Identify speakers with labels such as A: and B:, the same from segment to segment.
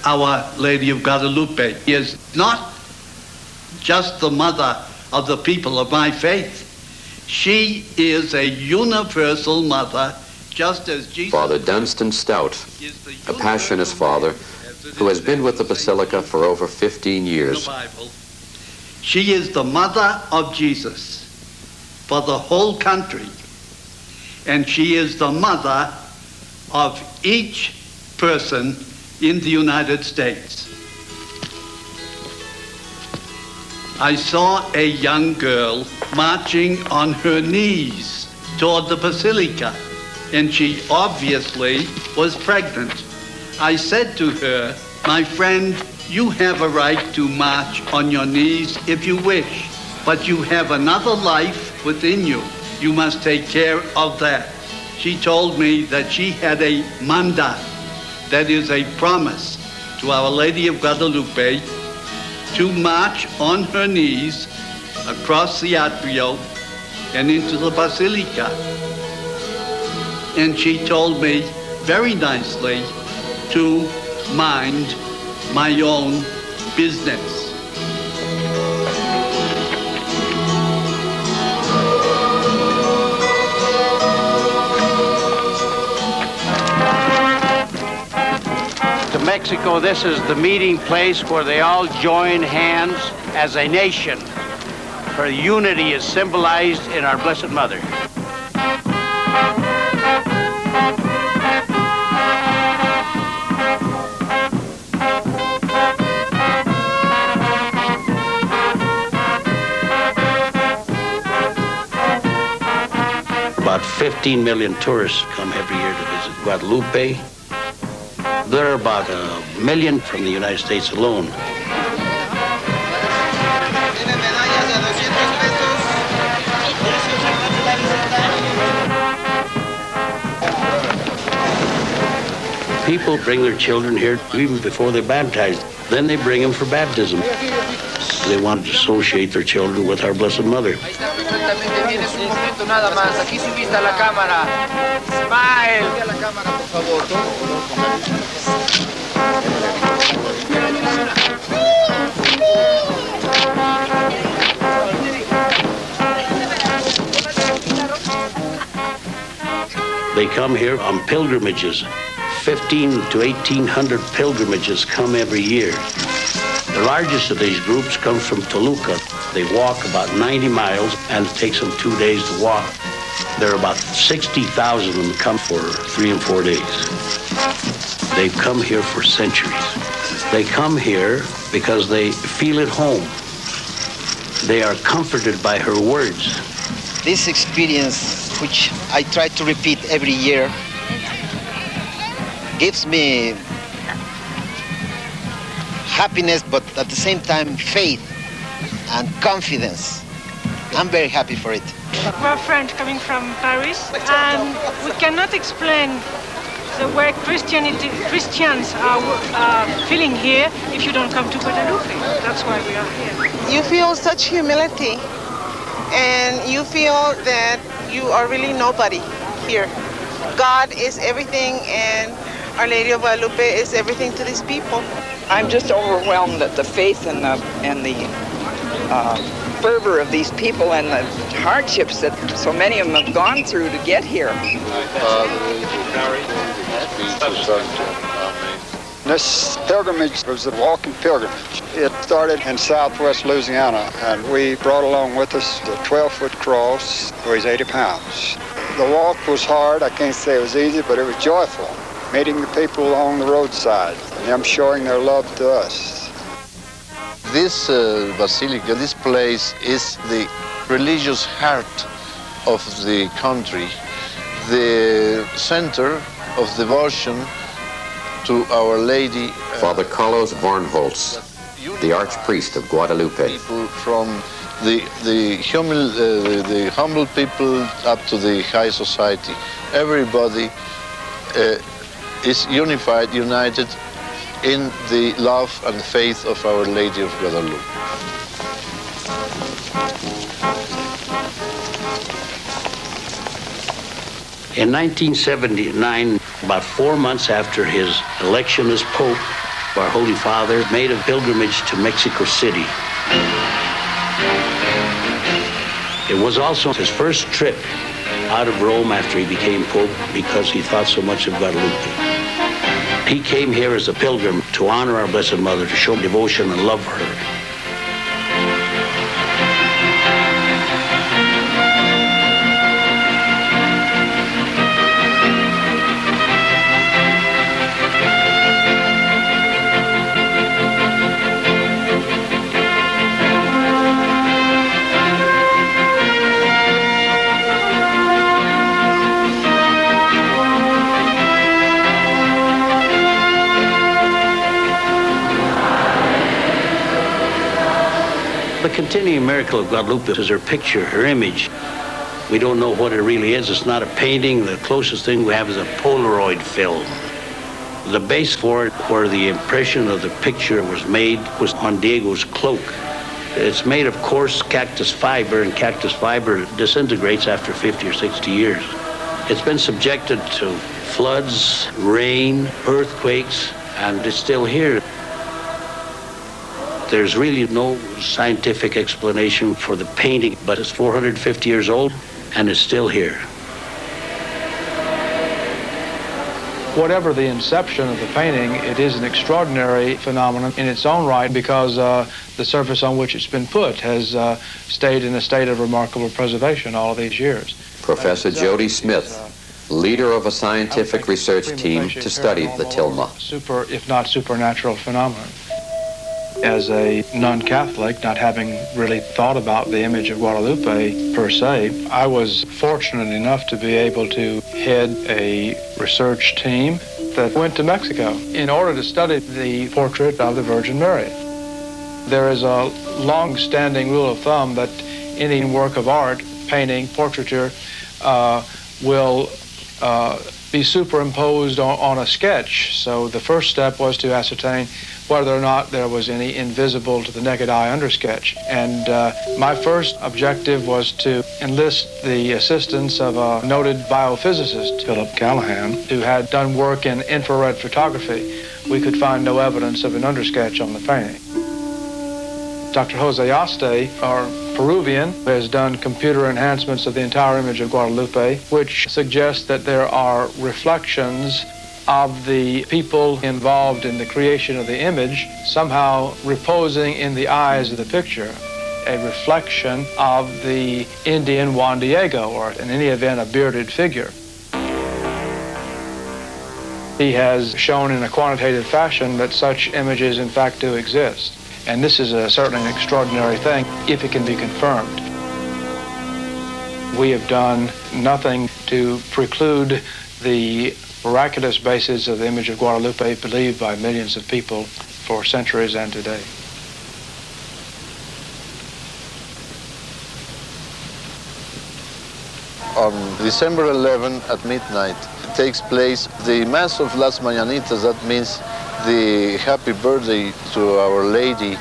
A: Our Lady of Guadalupe is not just the mother of the people of my faith. She is a universal mother, just as Jesus...
B: Father Dunstan Stout, a Passionist father who has been with the Basilica for over 15 years.
A: She is the mother of Jesus for the whole country, and she is the mother of each person in the United States. I saw a young girl marching on her knees toward the Basilica, and she obviously was pregnant. I said to her, "My friend, you have a right to march on your knees if you wish, but you have another life within you. You must take care of that." She told me that she had a mandat, that is a promise to Our Lady of Guadalupe, to march on her knees across the atrio and into the Basilica. And she told me very nicely to mind my own business.
C: To Mexico, this is the meeting place where they all join hands as a nation. Her unity is symbolized in our Blessed Mother. About 15 million tourists come every year to visit Guadalupe. There are about 1 million from the United States alone. People bring their children here even before they're baptized. Then they bring them for baptism. They want to associate their children with our Blessed Mother. They come here on pilgrimages. 15 to 1,800 pilgrimages come every year. The largest of these groups comes from Toluca. They walk about 90 miles, and it takes them 2 days to walk. There are about 60,000 of them come for 3 and 4 days. They've come here for centuries. They come here because they feel at home. They are comforted by her words.
D: This experience, which I try to repeat every year, gives me happiness, but at the same time, faith and confidence. I'm very happy for it.
E: We're friends coming from Paris, and we cannot explain the way Christians are feeling here if you don't come to Guadalupe. That's why we are here.
F: You feel such humility, and you feel that you are really nobody here. God is everything, and Our Lady of Guadalupe is everything to these people.
G: I'm just overwhelmed at the faith and the fervor of these people and the hardships that so many of them have gone through to get here.
H: This pilgrimage was a walking pilgrimage. It started in southwest Louisiana, and we brought along with us the 12-foot cross, weighs 80 pounds. The walk was hard. I can't say it was easy, but it was joyful. Meeting the people along the roadside, and them showing their love to us.
I: This basilica, this place, is the religious heart of the country, the center of devotion to Our Lady.
B: Father Carlos Varnholtz, the Archpriest of Guadalupe.
I: People from the humble people up to the high society, everybody is unified, united in the love and faith of Our Lady of Guadalupe.
C: In 1979, about 4 months after his election as Pope, Our Holy Father made a pilgrimage to Mexico City. It was also his first trip out of Rome after he became Pope because he thought so much of Guadalupe. He came here as a pilgrim to honor our Blessed Mother, to show devotion and love for her. The continuing miracle of Guadalupe is her picture, her image. We don't know what it really is. It's not a painting. The closest thing we have is a Polaroid film. The base for it, where the impression of the picture was made, was on Diego's cloak. It's made of coarse cactus fiber, and cactus fiber disintegrates after 50 or 60 years. It's been subjected to floods, rain, earthquakes, and it's still here. There's really no scientific explanation for the painting, but it's 450 years old and it's still here.
J: Whatever the inception of the painting, it is an extraordinary phenomenon in its own right because the surface on which it's been put has stayed in a state of remarkable preservation all of these years.
B: Professor Jody Smith, leader of a scientific research team to study the tilma.
J: If not supernatural phenomenon. As a non-Catholic, not having really thought about the image of Guadalupe per se, I was fortunate enough to be able to head a research team that went to Mexico in order to study the portrait of the Virgin Mary. There is a long-standing rule of thumb that any work of art, painting, portraiture, will be superimposed on a sketch. So the first step was to ascertain whether or not there was any invisible to the naked eye undersketch. And my first objective was to enlist the assistance of a noted biophysicist, Philip Callahan, who had done work in infrared photography. We could find no evidence of an undersketch on the painting. Dr. Jose Yaste, our Peruvian, has done computer enhancements of the entire image of Guadalupe, which suggests that there are reflections of the people involved in the creation of the image somehow reposing in the eyes of the picture, a reflection of the Indian Juan Diego, or in any event, a bearded figure. He has shown in a quantitative fashion that such images in fact do exist. And this is certainly an extraordinary thing if it can be confirmed. We have done nothing to preclude the miraculous basis of the image of Guadalupe believed by millions of people for centuries and today.
I: On December 11 at midnight takes place the Mass of Las Mañanitas. That means the happy birthday to Our Lady.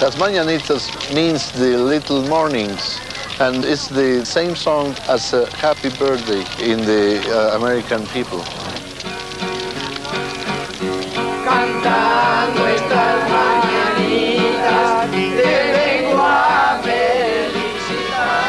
I: Las Mañanitas means the little mornings, and it's the same song as a happy birthday in the American people.
K: Cantando estas mañanitas, te vengo a felicitar.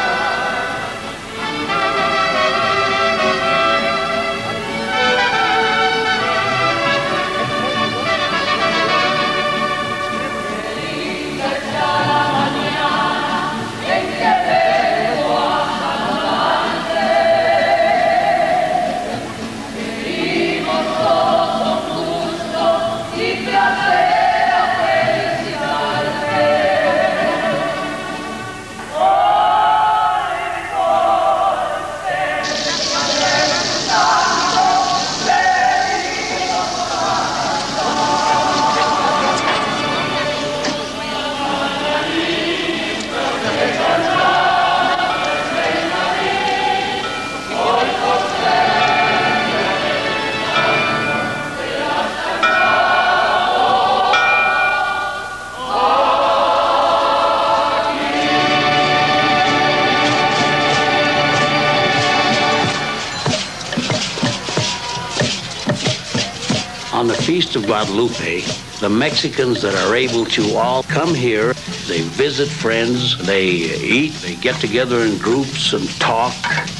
C: On the Feast of Guadalupe, the Mexicans that are able to all come here, they visit friends, they eat, they get together in groups and talk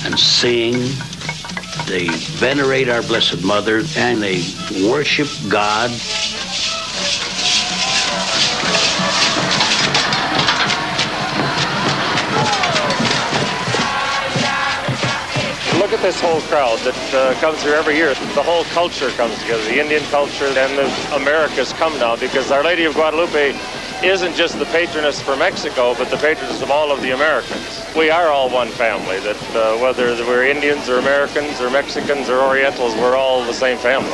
C: and sing. They venerate our Blessed Mother and they worship God.
L: Look at this whole crowd that comes here every year. The whole culture comes together. The Indian culture and the Americas come now because Our Lady of Guadalupe isn't just the patroness for Mexico, but the patroness of all of the Americans. We are all one family, that whether we're Indians or Americans or Mexicans or Orientals, we're all the same family.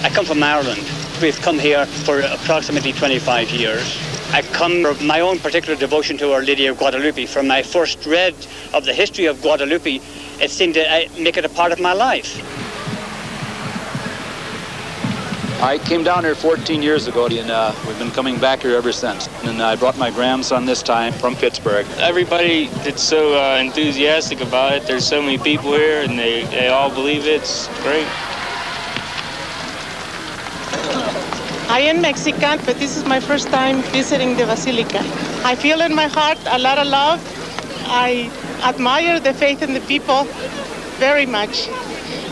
M: I come from Ireland. We've come here for approximately 25 years. I come for my own particular devotion to Our Lady of Guadalupe. From my first read of the history of Guadalupe, it seemed to make it a part of my life.
N: I came down here 14 years ago, and we've been coming back here ever since. And I brought my grandson this time from Pittsburgh.
O: Everybody is so enthusiastic about it. There's so many people here, and they all believe it. It's great.
F: I am Mexican, but this is my first time visiting the Basilica. I feel in my heart a lot of love. I admire the faith in the people very much.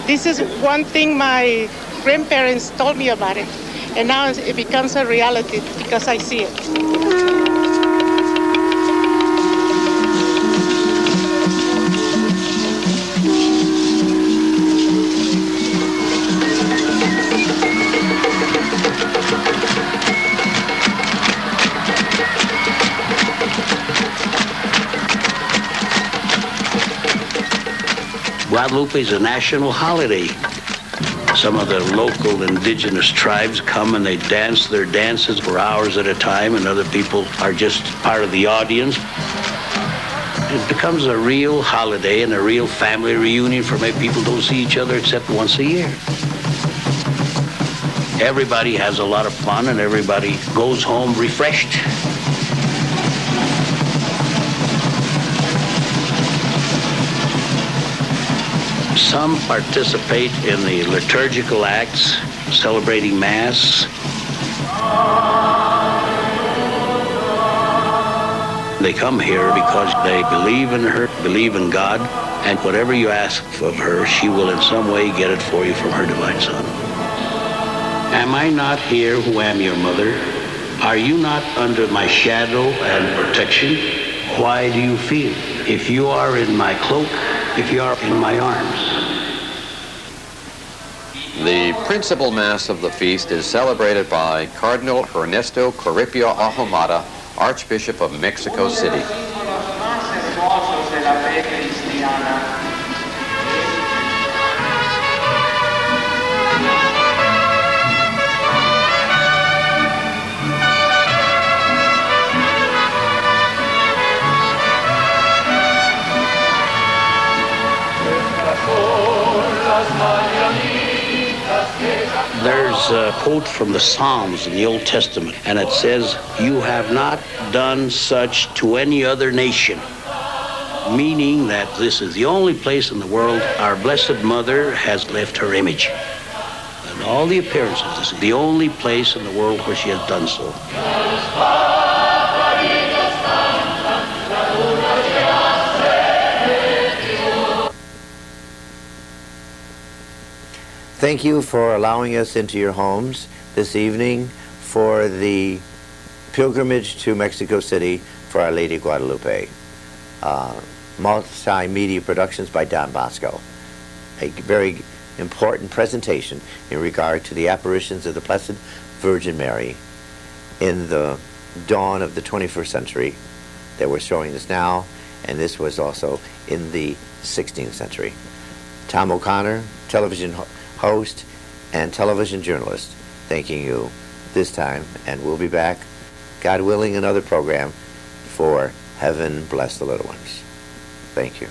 F: This is one thing my grandparents told me about it, and now it becomes a reality because I see it.
C: Guadalupe is a national holiday. Some of the local indigenous tribes come and they dance their dances for hours at a time, and other people are just part of the audience. It becomes a real holiday and a real family reunion for many people who don't see each other except once a year. Everybody has a lot of fun and everybody goes home refreshed. Some participate in the liturgical acts, celebrating Mass. They come here because they believe in her, believe in God, and whatever you ask of her, she will in some way get it for you from her Divine Son. Am I not here who am your mother? Are you not under my shadow and protection? Why do you fear? If you are in my cloak, if you are in my arms.
B: The principal Mass of the feast is celebrated by Cardinal Ernesto Corripio Ahumada, Archbishop of Mexico City.
C: There's a quote from the Psalms in the Old Testament, and it says, "You have not done such to any other nation," meaning that this is the only place in the world our Blessed Mother has left her image. And all the appearances, this is the only place in the world where she has done so.
P: Thank you for allowing us into your homes this evening for the pilgrimage to Mexico City for Our Lady Guadalupe. Multimedia Productions by Don Bosco. A very important presentation in regard to the apparitions of the Blessed Virgin Mary in the dawn of the 21st century that we're showing us now, and this was also in the 16th century. Tom O'Connor, television host and television journalist, thanking you this time, and we'll be back, God willing, another program for Heaven Bless the Little Ones. Thank you.